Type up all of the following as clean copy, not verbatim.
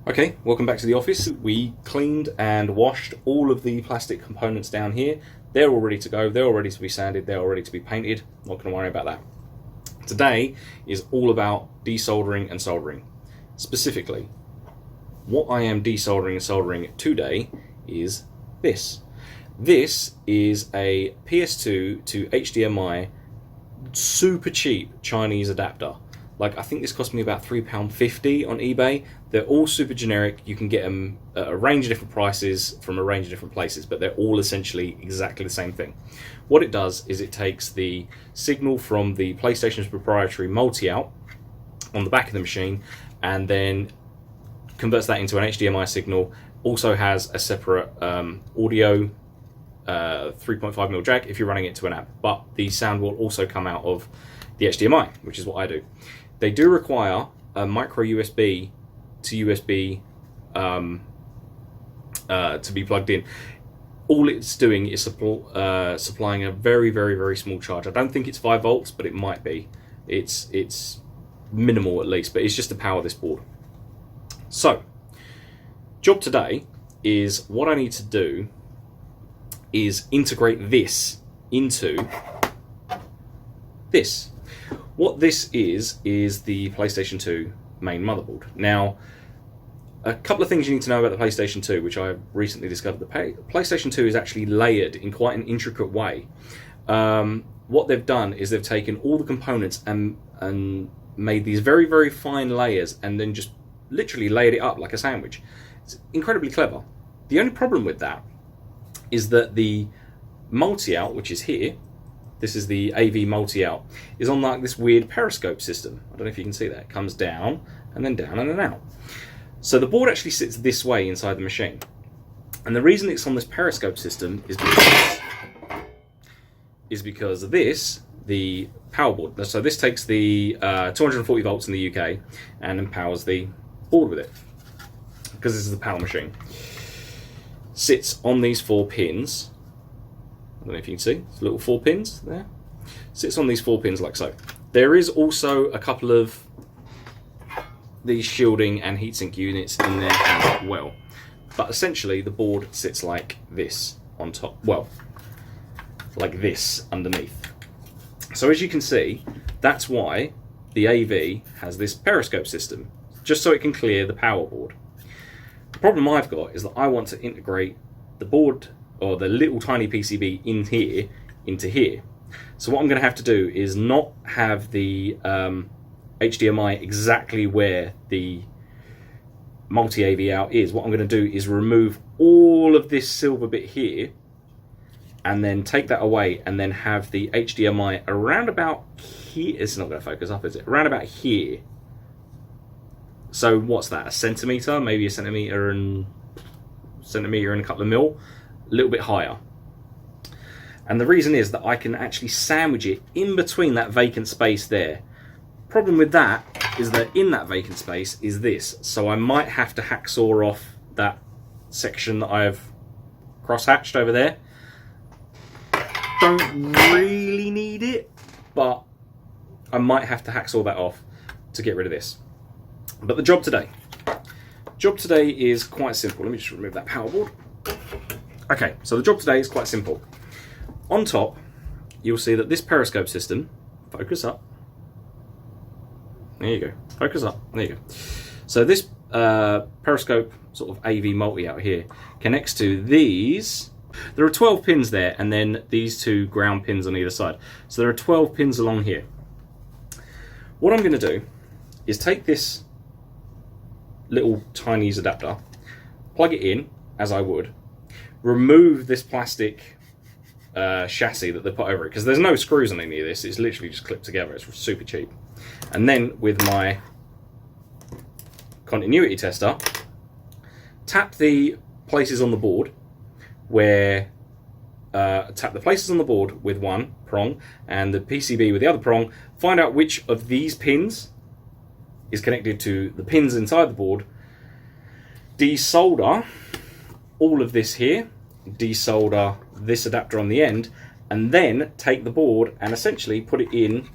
Okay, welcome back to the office. We cleaned and washed all of the plastic components down here. They're all ready to go, they're all ready to be sanded, they're all ready to be painted. Not going to worry about that. Today is all about desoldering and soldering. Specifically, what I am desoldering and soldering today is this. This is a PS2 to HDMI super cheap Chinese adapter. Like, I think this cost me about £3.50 on eBay. They're all super generic. You can get them at a range of different prices from a range of different places, but they're all essentially exactly the same thing. What it does is it takes the signal from the PlayStation's proprietary multi-out on the back of the machine and then converts that into an HDMI signal. Also has a separate audio 3.5mm jack if you're running it to an app, but the sound will also come out of the HDMI, which is what I do. They do require a micro USB to USB to be plugged in. All it's doing is supplying a very, very, very small charge. I don't think it's 5 volts, but it might be. It's minimal at least, but it's just to power this board. So, job today is what I need to do is integrate this into this. What this is the PlayStation 2 main motherboard. Now, a couple of things you need to know about the PlayStation 2, which I recently discovered. The PlayStation 2 is actually layered in quite an intricate way. What they've done is they've taken all the components and made these very, very fine layers and then just literally layered it up like a sandwich. It's incredibly clever. The only problem with that is that the multi-out, which is here, this is the AV multi-out, is on like this weird periscope system. I don't know if you can see that. It comes down and then out. So the board actually sits this way inside the machine. And the reason it's on this periscope system is because this, the power board, so this takes the 240 volts in the UK and empowers the board with it, because this is the power machine. Sits on these 4 pins. I don't know if you can see, it's little 4 pins there. Sits on these 4 pins like so. There is also a couple of these shielding and heatsink units in there as well. But essentially the board sits like this on top, well, like this underneath. So as you can see, that's why the AV has this periscope system, just so it can clear the power board. The problem I've got is that I want to integrate the board or the little tiny PCB in here into here. So what I'm going to have to do is not have the HDMI exactly where the multi-AV out is. What I'm going to do is remove all of this silver bit here and then take that away and then have the HDMI around about here. It's not going to focus up, is it? Around about here. So what's that, a centimetre? Maybe a centimetre and a couple of mil? A little bit higher. And the reason is that I can actually sandwich it in between that vacant space there. Problem with that is that in that vacant space is this. So I might have to hacksaw off that section that I've cross-hatched over there. Don't really need it, but I might have to hacksaw that off to get rid of this. But the job today is quite simple. Let me just remove that power board. Okay, so the job today is quite simple. On top, you'll see that this periscope system, focus up. There you go, focus up, there you go. So this periscope sort of AV multi out here connects to these. There are 12 pins there and then these 2 ground pins on either side. So there are 12 pins along here. What I'm gonna do is take this little Chinese adapter, plug it in, as I would, remove this plastic chassis that they put over it, because there's no screws on any of this, it's literally just clipped together, it's super cheap. And then with my continuity tester, tap the places on the board where, tap the places on the board with one prong and the PCB with the other prong, find out which of these pins is connected to the pins inside the board, desolder all of this here, desolder this adapter on the end, and then take the board and essentially put it in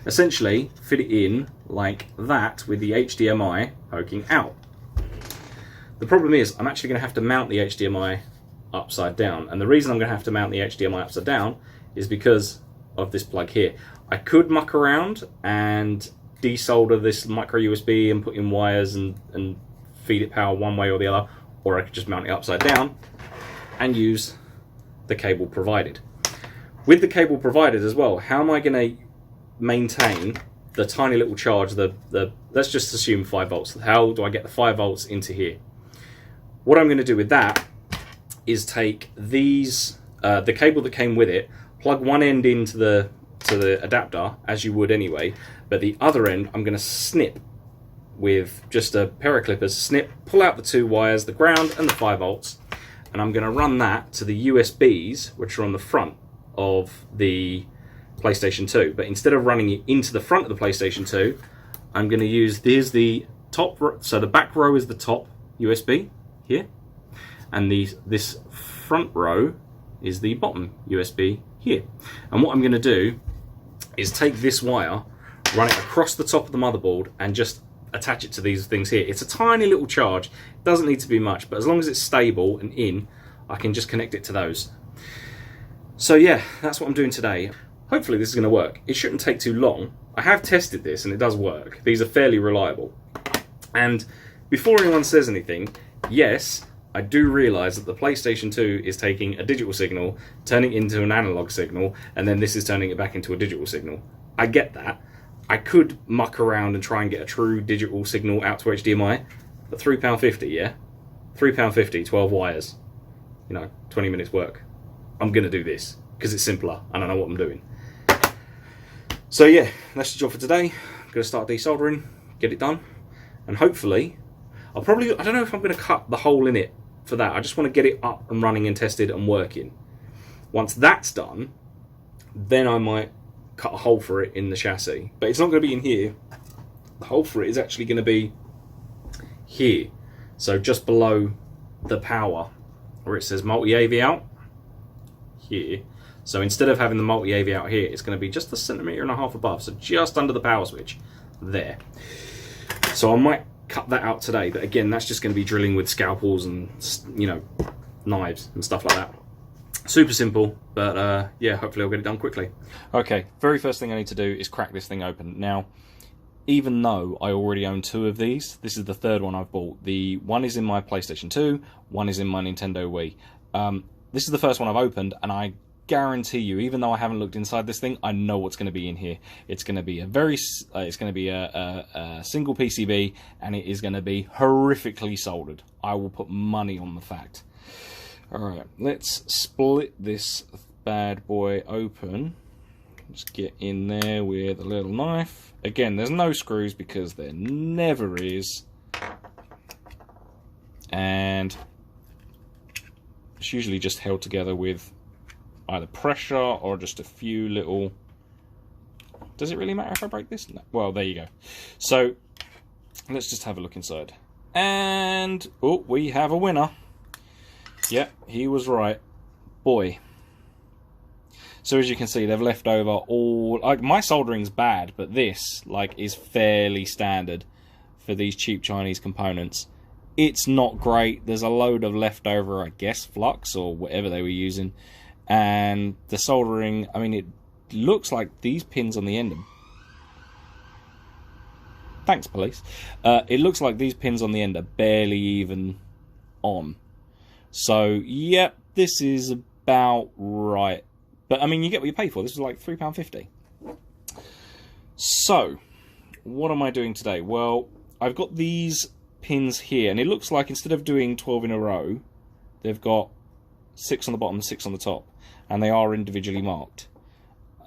essentially fit it in like that with the HDMI poking out. The problem is I'm actually going to have to mount the HDMI upside down, and the reason I'm going to have to mount the HDMI upside down is because of this plug here. I could muck around and desolder this micro USB and put in wires and feed it power one way or the other, or I could just mount it upside down and use the cable provided. With the cable provided as well, how am I going to maintain the tiny little charge, let's just assume 5 volts. How do I get the 5 volts into here? What I'm going to do with that is take these, the cable that came with it, plug one end into the adapter, as you would anyway, but the other end I'm going to snip with just a pair of clippers, snip, pull out the 2 wires, the ground and the 5 volts, and I'm going to run that to the USBs, which are on the front of the PlayStation 2. But instead of running it into the front of the PlayStation 2, I'm going to use, here's the top, so the back row is the top USB here, and this front row is the bottom USB here. And what I'm going to do is take this wire, run it across the top of the motherboard, and just attach it to these things here. It's a tiny little charge, it doesn't need to be much, but as long as it's stable and in, I can just connect it to those. So yeah, that's what I'm doing today. Hopefully this is going to work. It shouldn't take too long. I have tested this and it does work. These are fairly reliable. And before anyone says anything, yes, I do realise that the PlayStation 2 is taking a digital signal, turning it into an analog signal, and then this is turning it back into a digital signal. I get that. I could muck around and try and get a true digital signal out to HDMI, but £3.50, yeah? £3.50, 12 wires. 20 minutes work. I'm going to do this, because it's simpler, and I know what I'm doing. So yeah, that's the job for today. I'm going to start desoldering, get it done, and hopefully, I don't know if I'm going to cut the hole in it for that. I just want to get it up and running and tested and working. Once that's done, then I might cut a hole for it in the chassis. But it's not going to be in here. The hole for it is actually going to be here. So just below the power, where it says multi-AV out, here. So instead of having the multi-AV out here, it's going to be just 1.5 centimeters above, so just under the power switch, there. So I might cut that out today, but again, that's just going to be drilling with scalpels and, knives and stuff like that. Super simple, but yeah, hopefully I'll get it done quickly. Okay, very first thing I need to do is crack this thing open. Now, even though I already own 2 of these, this is the 3rd one I've bought. The one is in my PlayStation 2, one is in my Nintendo Wii. This is the first one I've opened, and I guarantee you, even though I haven't looked inside this thing, I know what's going to be in here. It's going to be a single PCB, and it is going to be horrifically soldered. I will put money on the fact. Alright, let's split this bad boy open. Just get in there with a little knife. Again, there's no screws because there never is. And it's usually just held together with either pressure or just a few little... Does it really matter if I break this? No. Well, there you go. So, let's just have a look inside. And, oh, we have a winner. Yep, he was right. Boy. So as you can see, they've left over all... my soldering's bad, but this, is fairly standard for these cheap Chinese components. It's not great. There's a load of leftover, I guess, flux or whatever they were using. And the soldering, it looks like these pins on the end are... Thanks, police. It looks like these pins on the end are barely even on. So, yep, this is about right. But, you get what you pay for. This was like £3.50. So, what am I doing today? Well, I've got these pins here, and it looks like instead of doing 12 in a row, they've got 6 on the bottom and 6 on the top, and they are individually marked.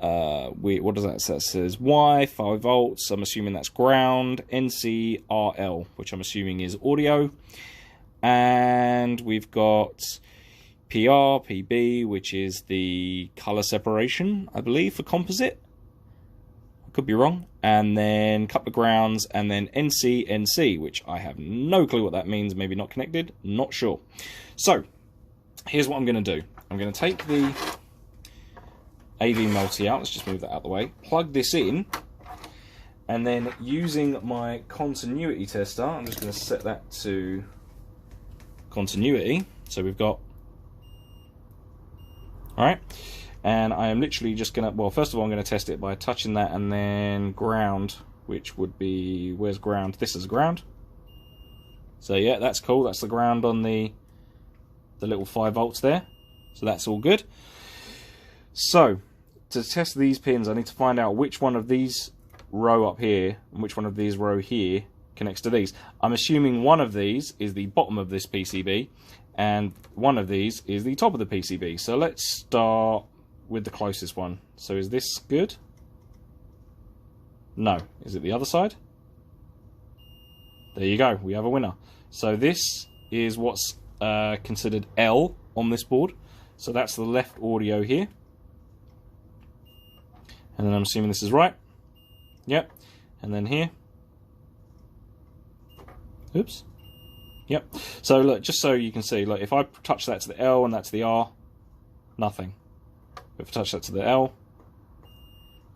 What does that say? It says Y, 5 volts, I'm assuming that's ground, NC, RL, which I'm assuming is audio. And we've got PR, PB, which is the color separation, I believe, for composite. I could be wrong. And then a couple of grounds, and then NC, NC, which I have no clue what that means. Maybe not connected, not sure. So, here's what I'm going to do. I'm going to take the AV multi-out. Let's just move that out of the way. Plug this in, and then using my continuity tester, I'm just going to set that to continuity. So we've got, all right, and I am literally just going to, well, first of all, I'm going to test it by touching that and then ground, which would be, where's ground? This is ground. So yeah, that's cool. That's the ground on the little 5 volts there. So that's all good. So to test these pins, I need to find out which one of these row up here and which one of these row here connects to these. I'm assuming one of these is the bottom of this PCB and one of these is the top of the PCB. So let's start with the closest one. So is this good? No. Is it the other side? There you go. We have a winner. So this is what's considered L on this board. So that's the left audio here. And then I'm assuming this is right. Yep. And then here. Oops. Yep. So look, just so you can see, look, if I touch that to the L and that's the R, nothing. If I touch that to the L,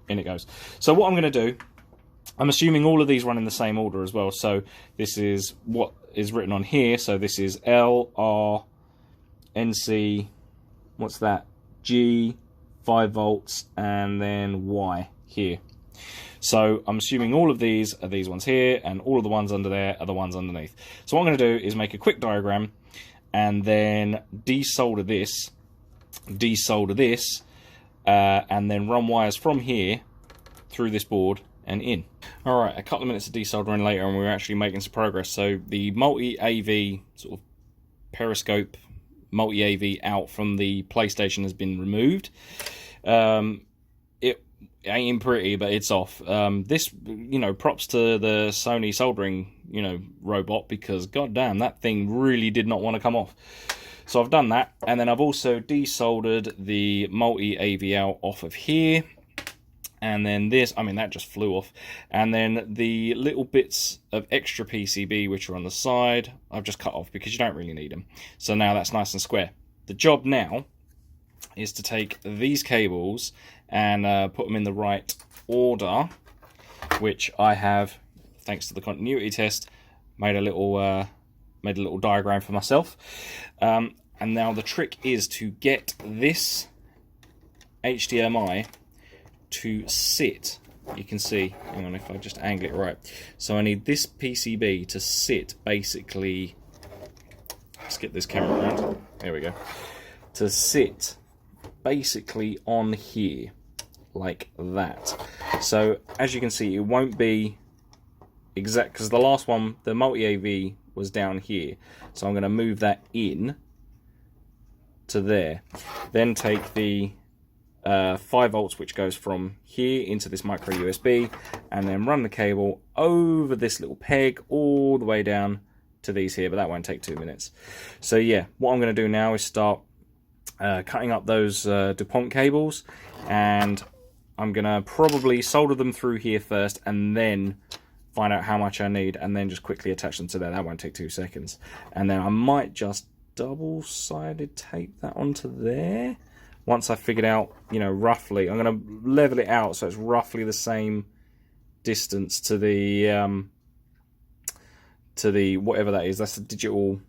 in it goes. So what I'm going to do, I'm assuming all of these run in the same order as well. So this is what is written on here. So this is L, R, NC, what's that? G, 5 volts, and then Y here. So I'm assuming all of these are these ones here, and all of the ones under there are the ones underneath. So what I'm going to do is make a quick diagram, and then desolder this, and then run wires from here through this board and in. Alright, a couple of minutes of desoldering later, and we're actually making some progress. So the multi-AV sort of periscope multi-AV out from the PlayStation has been removed. It ain't pretty, but it's off. This, you know, props to the Sony soldering, you know, robot, because goddamn, that thing really did not want to come off. So I've done that, and then I've also desoldered the multi-AV out off of here. And then this, I mean, that just flew off. And then the little bits of extra PCB which are on the side, I've just cut off because you don't really need them. So now that's nice and square. The job now is to take these cables and put them in the right order, which I have, thanks to the continuity test, made a little diagram for myself. And now the trick is to get this HDMI to sit. You can see, hang on, if I just angle it right. So I need this PCB to sit basically, let's get this camera around, there we go, to sit basically on here, like that. So as you can see, it won't be exact, because the last one, the multi-AV, was down here. So I'm going to move that in to there. Then take the 5 volts, which goes from here into this micro USB, and then run the cable over this little peg all the way down to these here, but that won't take 2 minutes. So yeah, what I'm going to do now is start cutting up those DuPont cables, and I'm going to probably solder them through here first, and then find out how much I need, and then just quickly attach them to there. That won't take 2 seconds. And then I might just double-sided tape that onto there. Once I figured out, you know, roughly, I'm going to level it out so it's roughly the same distance to the whatever that is. That's the digital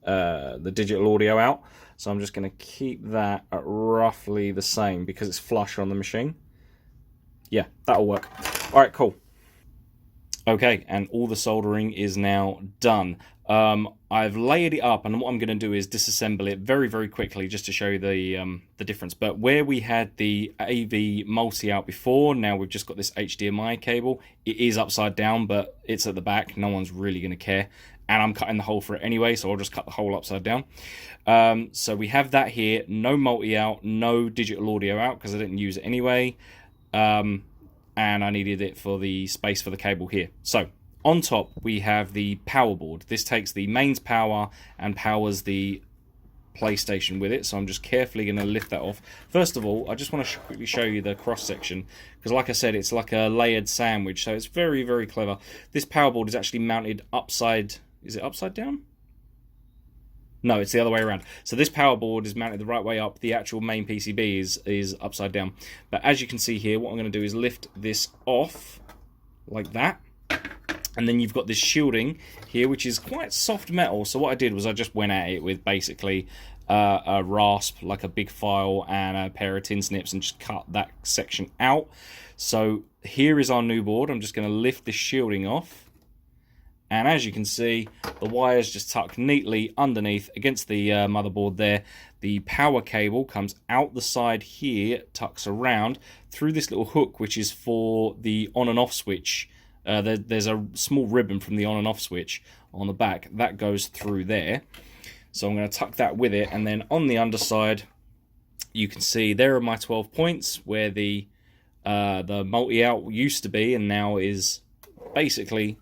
audio out. So I'm just going to keep that at roughly the same because it's flush on the machine. Yeah, that'll work. All right, cool. Okay, and all the soldering is now done. I've layered it up, and what I'm going to do is disassemble it very, very quickly just to show you the difference. But where we had the AV multi-out before, now we've just got this HDMI cable. It is upside down, but it's at the back. No one's really going to care. And I'm cutting the hole for it anyway, so I'll just cut the hole upside down. So we have that here. No multi-out, no digital audio out, because I didn't use it anyway. And I needed it for the space for the cable here. So on top we have the power board. This takes the mains power and powers the PlayStation with it. So I'm just carefully going to lift that off. First of all, I just want to quickly show you the cross section, because like I said, it's like a layered sandwich, so it's very, very clever. This power board is actually mounted upside, is it upside down? No, it's the other way around. So this power board is mounted the right way up. The actual main PCB is upside down. But as you can see here, what I'm going to do is lift this off like that. And then you've got this shielding here, which is quite soft metal. So what I did was I just went at it with basically a rasp, like a big file, and a pair of tin snips, and just cut that section out. So here is our new board. I'm just going to lift this shielding off. And as you can see, the wires just tuck neatly underneath against the motherboard there. The power cable comes out the side here, tucks around through this little hook, which is for the on and off switch. There's a small ribbon from the on and off switch on the back. That goes through there. So I'm going to tuck that with it. And then on the underside, you can see there are my 12 points where the multi-out used to be, and now is basically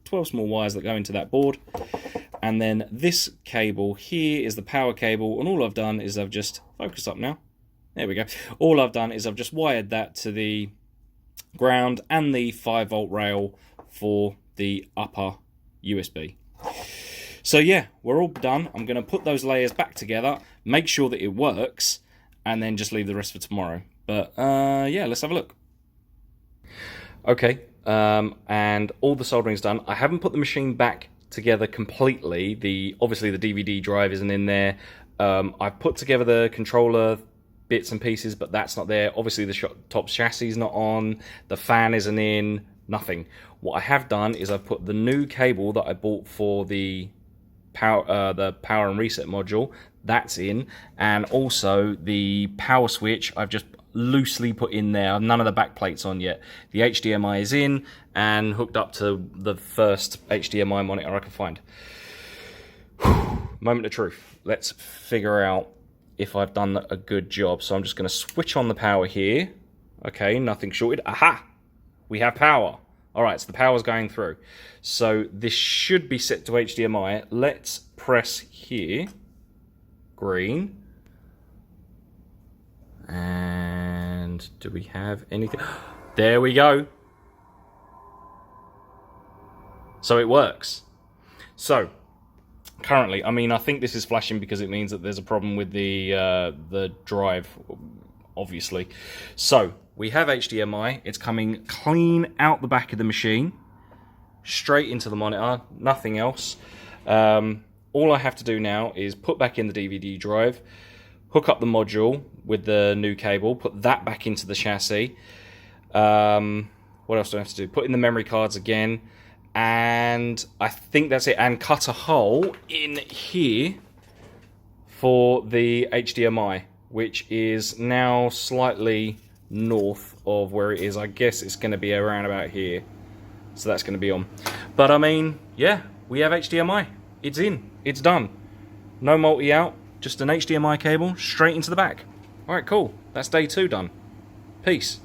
12 small wires that go into that board. And then this cable here is the power cable, and all I've done is I've just focused up now. There we go. All I've done is I've just wired that to the ground and the 5-volt rail for the upper USB. So yeah, we're all done. I'm going to put those layers back together, make sure that it works, and then just leave the rest for tomorrow. But yeah, let's have a look. Okay, and all the soldering's done. I haven't put the machine back together completely. Obviously the DVD drive isn't in there. I've put together the controller bits and pieces, but that's not there. Obviously the top chassis is not on, the fan isn't in, nothing. What I have done is I've put the new cable that I bought for the power and reset module, that's in, and also the power switch I've just loosely put in there. None of the back plates on yet. The HDMI is in and hooked up to the first HDMI monitor I can find. Moment of truth. Let's figure out if I've done a good job. So I'm just going to switch on the power here. Okay, nothing shorted. Aha! We have power. Alright, so the power's going through. So this should be set to HDMI. Let's press here. Green. And do we have anything? There we go. So it works. So currently, I mean, I think this is flashing because it means that there's a problem with the drive, obviously. So we have HDMI. It's coming clean out the back of the machine, straight into the monitor, nothing else. All I have to do now is put back in the DVD drive, hook up the module with the new cable, put that back into the chassis. What else do I have to do? Put in the memory cards again, and I think that's it. And cut a hole in here for the HDMI, which is now slightly north of where it is. I guess it's going to be around about here. So that's going to be on. But I mean, yeah, we have HDMI. It's in. It's done. No multi-out. Just an HDMI cable straight into the back. Alright, cool. That's day 2 done. Peace.